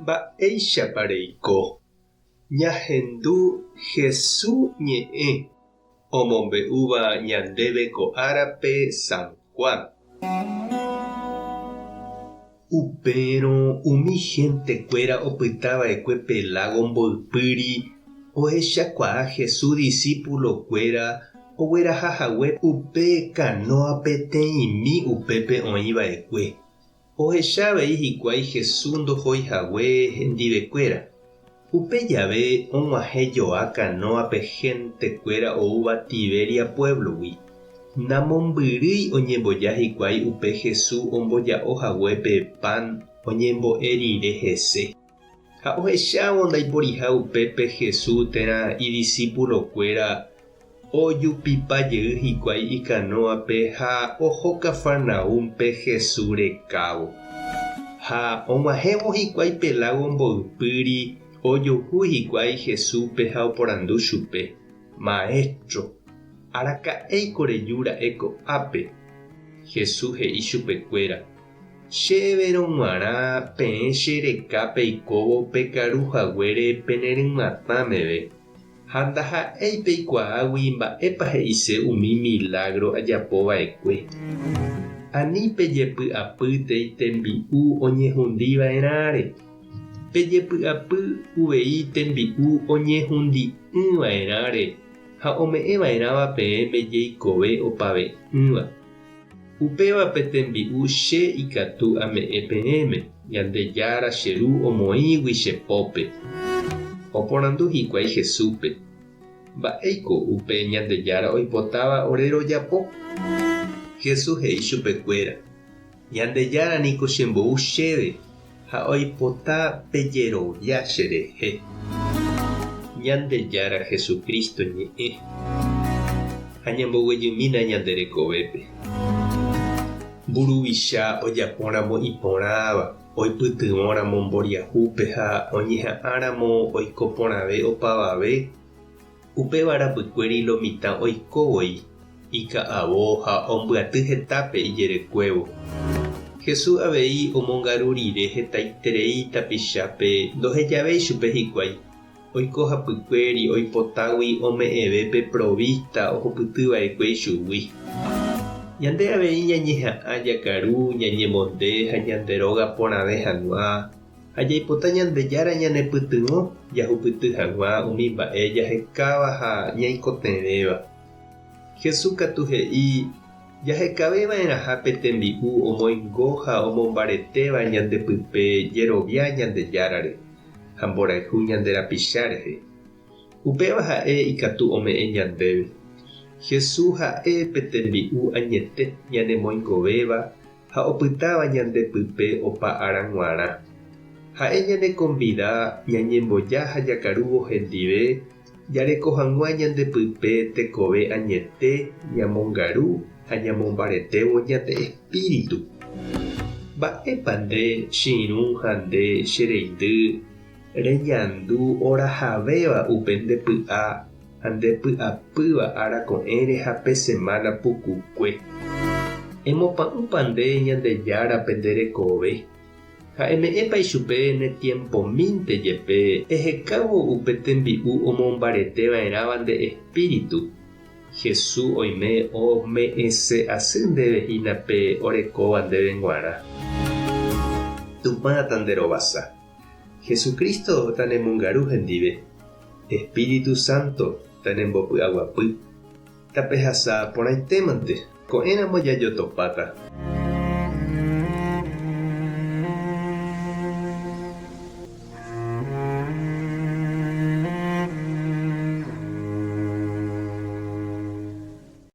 mba'éichapa reiko. Ñahendu Jesús ñe'ẽ omombe'úva ñandéve ko árape San Juan. Upérõ umi hentekuéra opytava'ekue Pelágo mbo'ipýri ohechakuaa Jesús discípulokuéra oguerahahague upe kanóa peteĩmi upépe oĩva'ekue. Ohechavei hikuái Jesús ndohoihague hendivekuéra. Upe jave og̃uahẽjoa kanóape hentekuéra oúva Tiberia pueblogui. Namombyry oñemboja hikuái upe Jesús omboja'ohaguépe pan oñembo'e rire hese. Ha ohechávo ndaiporiha upépe Jesús térã idiscípulokuéra ojupipajey hikuái ikanóape ha oho Cafarnaúmpe Jesús rekávo. Ha og̃uahẽvo hikuái Pelágo mbo'ipýri ojuhu hikuái Jesúspe ha oporandu chupe: Maestro, araka'éiko rejura'e ko'ápe. Jesús he'i chupekuéra: Chéverõ g̃uarã peẽ che reka peikóvo pe karuhaguére penerymatãmeve. Ha ndaha'éi peikuaágui mba'épa he'ise umi milagro ajapova'ekue. Ani pejepy'apýtei tembi'u oñehundiva'erãre. Pejepy'apy uvei tembi'u oñehundi'ỹva'erãre ha ome'ẽva'erãva peẽme jeikove opave'ỹva. Upévape tembi'u che ikatu ame'ẽ peẽme, Ñandejára cheru omoĩgui chepópe. Oporandu hikuái Jesúspe: Mba'éiko upe Ñandejára oipotáva ore rojapo? Jesús he'i chupekuéra: Ñandejára niko chembou chéve ha oipota pejerovia cherehe. Ñandejára Jesucristo ñe'ẽ ha ñamboguejymína ñande rekovépe. Mburuvicha ojapóramo iporãva, oipytyvõramo mboriahúpe ha oñeha'ãramo oikoporãve opavave. Upéva rapykuéra ilomitã oikóvoi ika'avo ha ombyaty hetápe ijerekuévo. Jesús avei omongaru rire hetaiterei tapichápe ndohejavéi chupe hikuái. Oikohapykuéri oipotágui ome'ẽvépe provista ohopytyva'ekue ichugui. Ñande avei ñañeha'ã jakaru ñañemonde ha ñanderóga porãve hag̃ua ha jaipota Ñandejára ñanepytyvõ jahupyty hag̃ua umi mba'e jahekáva ha ñaikotevẽva. Jesús katu he'i: Jahekaveva'erãha pe tembi'u omoingo ha omombaretéva ñandepype jerovia Ñandejárare ha mborayhu ñande rapicha rehe. Upéva ha'e ikatu ome'ẽ ñandéve. Jesús ha'e pe tembi'u añete ñanemoingovéva ha opytáva ñandepype opa ára g̃uarã. Ha'e ñane convida ñañemboja ha jakarúvo hendive jareko hag̃ua ñandepype tekove añete ñamongaru ha ñamombaretévo ñande espíritu. Mba'épa nde chiru ha nde chereindy reñandu orahavéva upe ndepy'a ha ndepy'apýva arako'ẽre ha pe semana pukukue. Emopa'ũpa nde Ñandejárape nderekove. Ha eme'ẽpa ichupe ne tiempo mínte jepe ehekávo upe tembi'u omombareteva'erãva nde espíritu. Jesús oime ome'ẽse asy ndevehína pe orekóva ndéve g̃uarã. Tupã tanderovasa. Jesucristo tanemongaru hendive. Espíritu Santo tanembopy'aguapy. Tapehasa porãitémante. Ko'ẽramo jajotopáta.